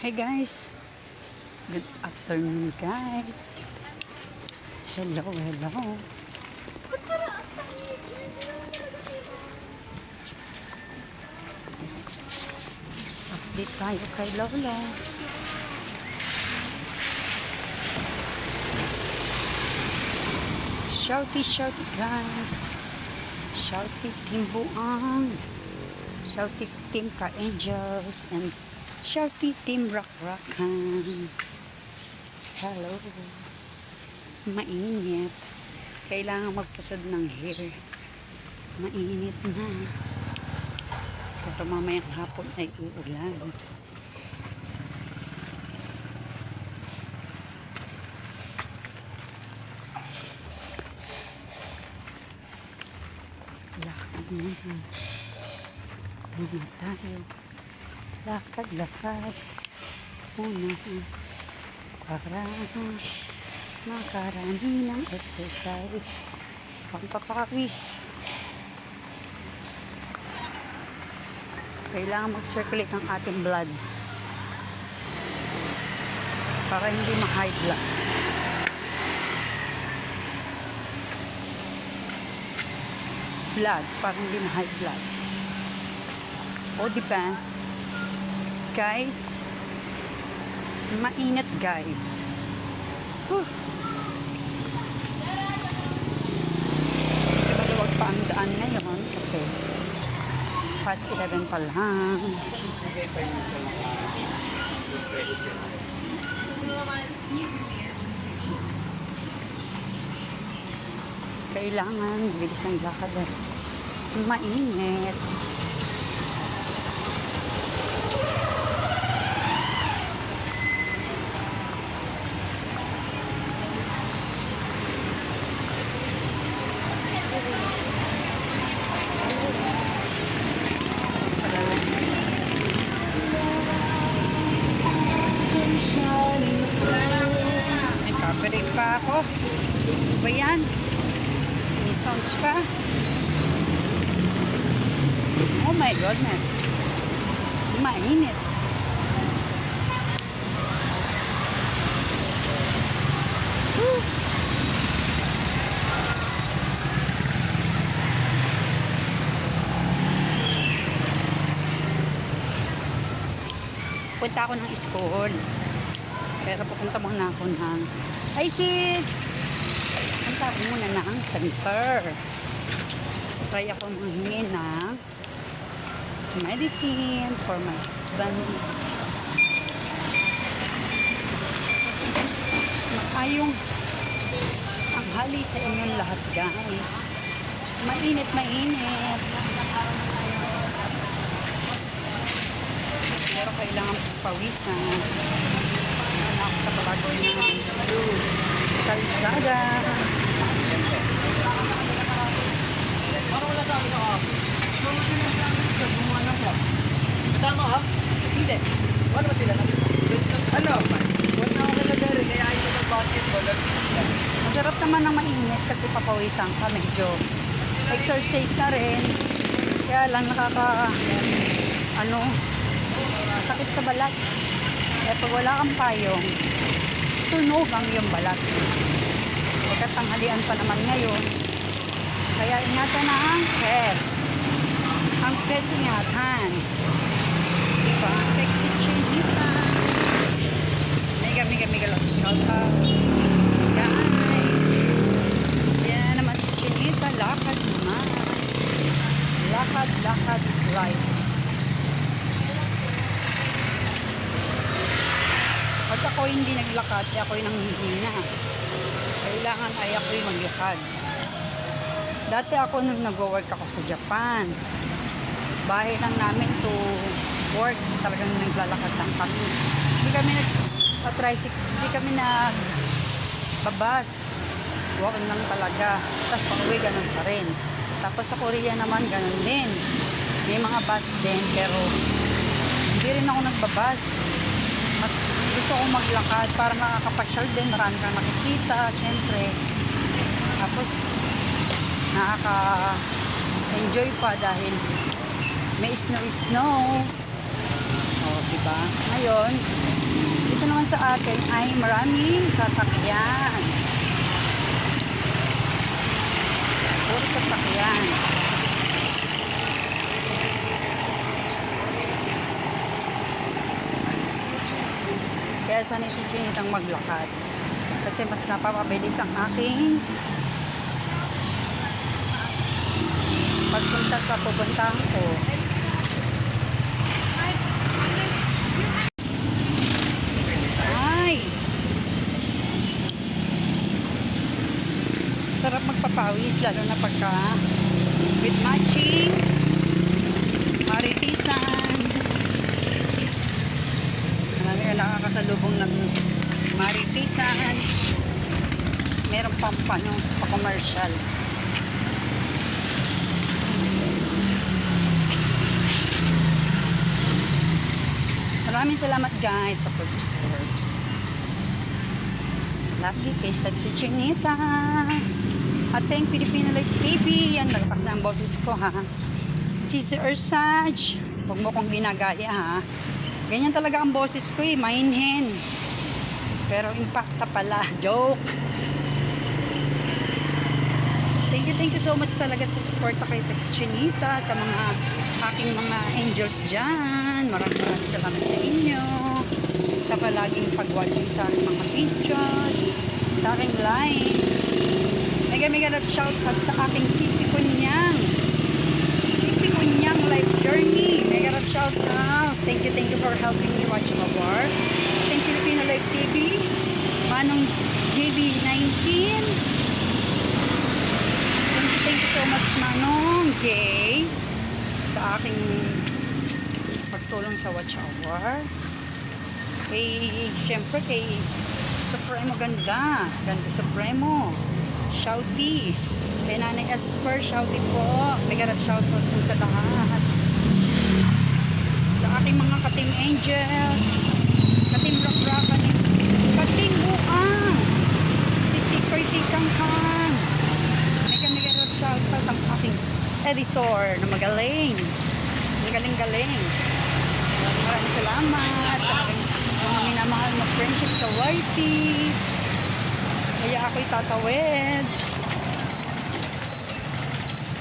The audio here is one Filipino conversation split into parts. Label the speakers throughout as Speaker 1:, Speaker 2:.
Speaker 1: Hey guys, good afternoon guys. Hello, hello. Update tayo kay Lola. Shouty, shouty guys. Shouty Team Buang. Shouty Team Ka-Angels and Shouty Team Rock Rockan. Hello. Mainit. Kailangan magpasad ng hair. Mainit na. Pero mamayang hapon ay uulan. Lakad muna. Muna tayo. Lakad-lakad. Muna. Para makarami ng exercise. Pampapakawis. Kailangan mag-circulate ang ating blood para hindi ma-high blood. Para hindi ma-high blood. O diba? Guys, mainit guys. Medyo maluwag pa ang daan ngayon kasi past 11 pa lang. Kailangan bilis ang lakad eh. Mainit. May copyright pa ako. Ba yan? May sounds pa. Oh my goodness. Mainit. Woo. Punta ako ng school. Pero pupunta muna ako ng... Hi sis! Punta ako muna ng center. Try ako manghingi ng medicine for my husband. Maayong ang hali sa inyong lahat guys. Mainit, mainit. Pero kailangan pawisan. Ako sa palagoy ng kalsada.
Speaker 2: Kasama ha? Hindi. Ano ba sila? Ano? Huwag na ako kalagari. Kaya ayaw ko mag-basketball.
Speaker 1: Masarap naman ng mainit kasi papawisan ka. Medyo exercise na rin. Kaya lang masakit sa balat. Kaya pag wala kang payong, sunog ang iyong balat. Pagkatanghalian pa naman ngayon. Kaya ingatan na ang press. Ang press ingatan. Diba? Sexy chinita. Mega lang. Shout out. Guys. Yan naman si chinita. Lakad naman. Lakad is life. Pag ako hindi naglakad, ako'y nanghihina. Kailangan ay ako'y maglakad. Dati ako nung nag-work ako sa Japan. Bahay lang namin to work. Talagang naglalakad lang kami. Hindi kami nag-tricycle. Hindi kami nag-babas. Walk lang talaga. Tapos pag-uwi, ganun pa rin. Tapos sa Korea naman, ganun din. May mga bus din, pero hindi rin ako nagbabas. Mas gusto kong maglakad para makakapasyal din. Marami kang makikita, syempre. Tapos, nakaka-enjoy pa dahil may snow. O, diba? Ngayon, sa atin ay maraming sasakyan. Puro sasakyan. Kaya sanay si Chinitang maglakad. Kasi mas napapabilis ang aking pagpunta sa pupuntahan ko. Ay! Sarap magpapawis, lalo na pagka with matching, maritisan. Marami ka nakakasalubong ng maritisan. Meron pang pa-commercial. Maraming salamat guys sa support. Lagi kay si Chinita. At thank Filipino Life TV. Yan, nagpas na ang boses ko ha. Si Sir Saj. Huwag mo kong ginagaya ha. Ganyan talaga ang boses ko eh. Mainhin. Pero impacta pala. Joke. Thank you so much talaga sa support kay Sex Chinita, sa mga aking mga angels dyan. Maraming salamat sa inyo. Sa palaging pag-watching sa aking mga videos, sa aking live. Mega shout out sa aking Sisi Kunyang. Sisi Kunyang life journey. Mega shout out. Thank you for helping me watch my war. Thank you Filipino Life TV. Manong JB19. Thank you so much Manong J sa aking pagtulong sa Watch Hour. Siyempre kay Supremo Ganda Supremo Shouty, kay Nanay Esper Shouty po, mega shoutout po sa lahat, sa aking mga kating angels, kating rakrakan, kating buang, si Security Kangkang. Mega shoutout ang aking editor na magaling. Maraming salamat sa aking mga minamahal na friendship sa YT. Kaya ako'y tatawid.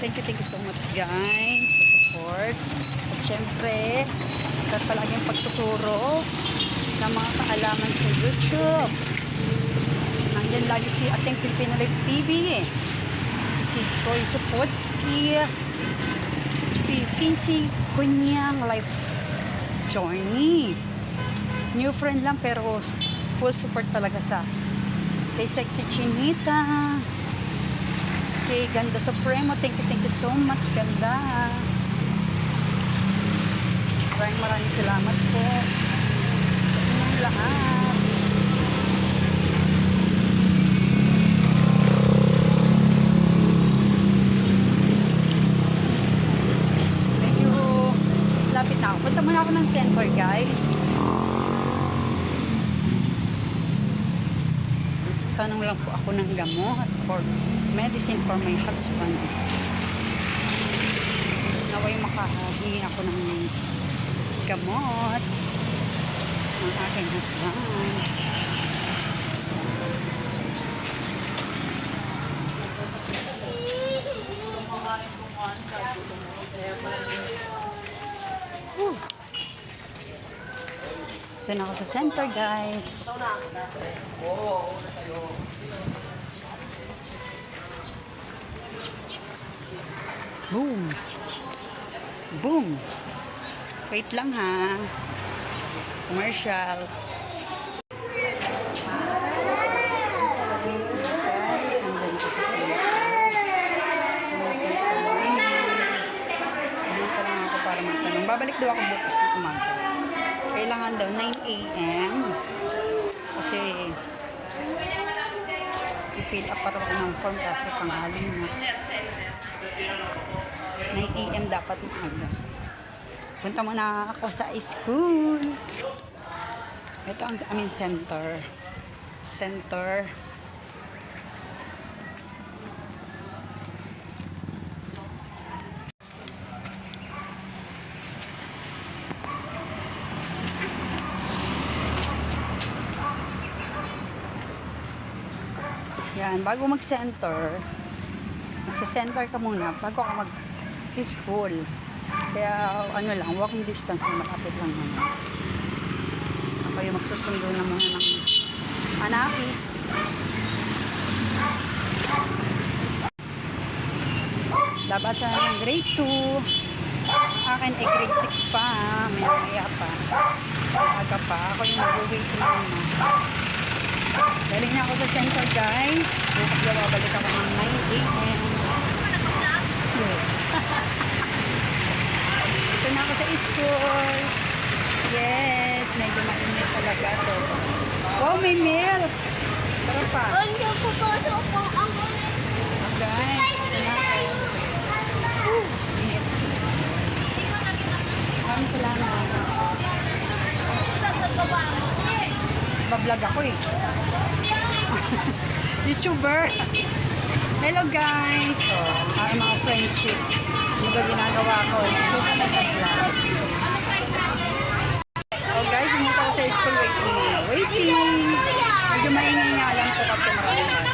Speaker 1: Thank you so much guys sa support. At syempre, sa palaging pagtuturo ng mga kaalaman sa YouTube. Nandyan lagi si ating Filipino Life TV si Siskoy Supotski, si Sisi Kunyang Life Journey. New friend lang pero full support talaga sa kay Sexy Chinita, kay Ganda Supremo. Thank you so much Ganda. Maraming salamat po sa inyong lahat. Medyo lapit na ako. Punta muna ako ng center guys. Tanong lang po ako ng gamot for medicine for my husband. Naway makahingi ako ng gamot ng aking husband. Diyan ako sa center guys. Boom. Boom. Wait lang ha. Commercial. Guys, nandun ko sa center. Pumunta lang ako para magtanong. Babalik daw ako bukas na umaga. Kailangan daw 9 AM. Kasi i-fill up para ako ng form kasi panghalin na. 9 AM dapat maaga. Punta muna ako sa school. Ito ang aming center. Yan, bago mag-center, magsa-center ka muna bago ka mag-school. Kaya ano lang, walking distance na malapit lang naman. Ako yung magsusundo na muna ng anakis. Labasan ng grade 2. Akin ay grade 6 pa. Maya pa. Aga pa. Ako yung mag-waiting muna. Galing na ako sa center, guys. Bukas na babalik ako ng 9 a.m. Yes. Ito na ako sa school. Yes. Medyo mainit talaga. So, wow, may meal. Sarap pa.
Speaker 3: Hindi ko pasok po ang
Speaker 1: Guys, ito na ako. Init. Maraming salamat.
Speaker 3: pagkagawa mo.
Speaker 1: Bablog ako eh. YouTuber. Hello guys. Oh, para mga friendship. Ano ba ginagawa ko? YouTube na nag-vlog. Oh guys, pumunta ko sa school waiting muna. Waiting. Medyo maingay nga lang po kasi maraming